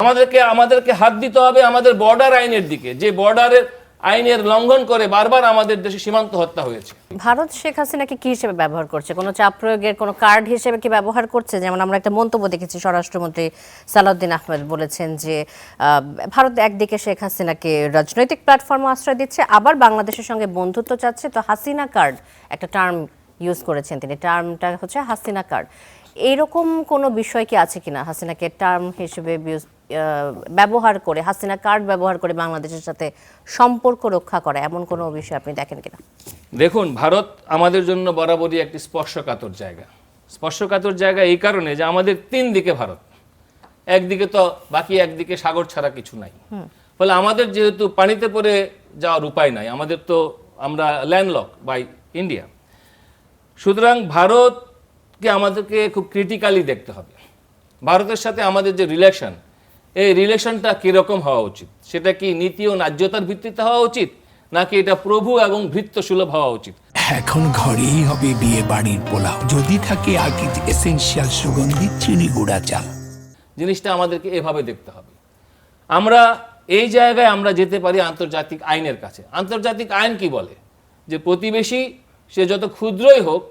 আমাদেরকে হাত দিতে হবে আমাদের বর্ডার আইনের দিকে, যে বর্ডারের আইনের লঙ্ঘন করে বারবার আমাদের দেশে সীমান্ত হত্যা হয়েছে। ভারত শেখ হাসিনাকে কি হিসেবে ব্যবহার করছে? কোনো চাপ প্রয়োগের কোনো কার্ড হিসেবে কি ব্যবহার করছে? যেমন আমরা একটা মন্তব্য দেখেছি, স্বরাষ্ট্রমন্ত্রী সালাউদ্দিন আহমেদ বলেছেন যে ভারত একদিকে শেখ হাসিনাকে রাজনৈতিক প্ল্যাটফর্মে আশ্রয় দিচ্ছে, আবার বাংলাদেশের সঙ্গে বন্ধুত্ব চাচ্ছে। তো হাসিনা কার্ড একটা টার্ম ইউজ করেছেন তিনি, টার্মটা হচ্ছে হাসিনা কার্ড। এইরকম কোনো বিষয় কি আছে কিনা হাসিনাকে টার্ম হিসেবে ব্যবহার করে, হাসিনা কার্ড ব্যবহার করে বাংলাদেশের সাথে সম্পর্ক রক্ষা করা, এমন কোনো বিষয় আপনি দেখেন কিনা? দেখুন, ভারত আমাদের জন্য বরাবরই একটি স্পর্শকাতর জায়গা। স্পর্শকাতর জায়গা এই কারণে যে আমাদের তিন দিকে ভারত, একদিকে তো বাকি একদিকে সাগর ছাড়া কিছু নাই। ফলে আমাদের যেহেতু পানিতে পড়ে যাওয়ার উপায় নাই, আমাদের তো আমরা ল্যান্ডলক বাই ইন্ডিয়া, সুতরাং ভারতকে আমাদেরকে খুব ক্রিটিক্যালি দেখতে হবে। ভারতের সাথে আমাদের যে রিলেশন, এই রিলেশনটা কীরকম হওয়া উচিত? সেটা কি নীতি ও ন্যায্যতার ভিত্তিতে হওয়া উচিত, নাকি এটা প্রভু এবং ভৃত্য সুলভ হওয়া উচিত? এখন ঘরেই হবে বিয়ে বাড়ির পোলাও, যদি থাকে আকিজ এসেনশিয়াল সুগন্ধি চিনি গুঁড়া চাল। জিনিসটা আমাদেরকে এভাবে দেখতে হবে। আমরা এই জায়গায় আমরা যেতে পারি আন্তর্জাতিক আইনের কাছে। আন্তর্জাতিক আইন কি বলে? যে প্রতিবেশী সে যত ক্ষুদ্রই হোক,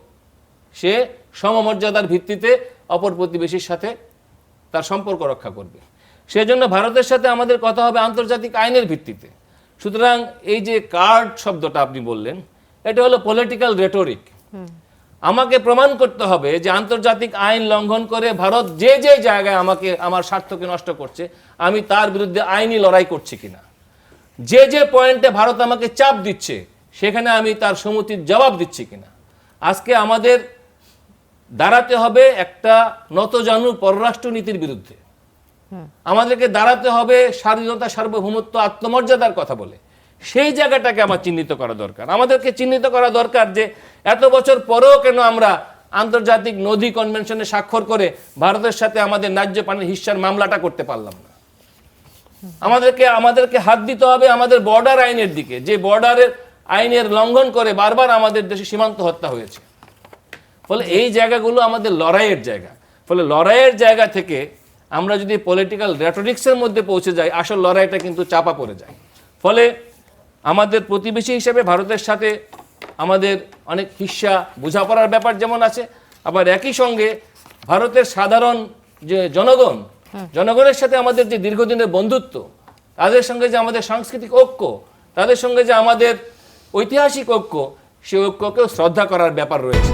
সে সমমর্যাদার ভিত্তিতে অপর প্রতিবেশীর সাথে তার সম্পর্ক রক্ষা করবে। সেজন্য ভারতের সাথে আমাদের কথা হবে আন্তর্জাতিক আইনের ভিত্তিতে। সুতরাং এই যে কার্ড শব্দটা আপনি বললেন, এটা হলো পলিটিক্যাল রেটরিক। আমাকে প্রমাণ করতে হবে যে আন্তর্জাতিক আইন লঙ্ঘন করে ভারত যে যে জায়গায় আমাকে আমার স্বার্থকে নষ্ট করছে, আমি তার বিরুদ্ধে আইনি লড়াই করছি কিনা। যে যে পয়েন্টে ভারত আমাকে চাপ দিচ্ছে, সেখানে আমি তার সম্মতির জবাব দিচ্ছি কিনা। আজকে আমাদের দাঁড়াতে হবে একটা নতজানু পররাষ্ট্র নীতির বিরুদ্ধে। আমাদেরকে দাঁড়াতে হবে স্বাধীনতা, সার্বভৌমত্ব, আত্মমর্যাদার কথা বলে। সেই জায়গাটাকে আমার চিহ্নিত করা দরকার। আমাদেরকে চিহ্নিত করা দরকার যে এত বছর পরেও কেন আমরা আন্তর্জাতিক নদী কনভেনশনে স্বাক্ষর করে ভারতের সাথে আমাদের ন্যায্য পানির হিস্যার মামলাটা করতে পারলাম না। আমাদেরকে হাত দিতে হবে আমাদের বর্ডার আইনের দিকে, যে বর্ডারের আইনের লঙ্ঘন করে বারবার আমাদের দেশে সীমান্ত হত্যা হয়েছে। ফলে এই জায়গাগুলো আমাদের লড়াইয়ের জায়গা। ফলে লড়াইয়ের জায়গা থেকে আমরা যদি পলিটিক্যাল রেটরিক্সের মধ্যে পৌঁছে যাই, আসল লড়াইটা কিন্তু চাপা পড়ে যায়। ফলে আমাদের প্রতিবেশী হিসেবে ভারতের সাথে আমাদের অনেক হিস্সা বোঝাপড়ার ব্যাপার যেমন আছে, আবার একই সঙ্গে ভারতের সাধারণ যে জনগণের সাথে আমাদের যে দীর্ঘদিনের বন্ধুত্ব, তাদের সঙ্গে যে আমাদের সাংস্কৃতিক ঐক্য, তাদের সঙ্গে যে আমাদের ঐতিহাসিক ঐক্য, সেই ঐক্যকেও শ্রদ্ধা করার ব্যাপার রয়েছে।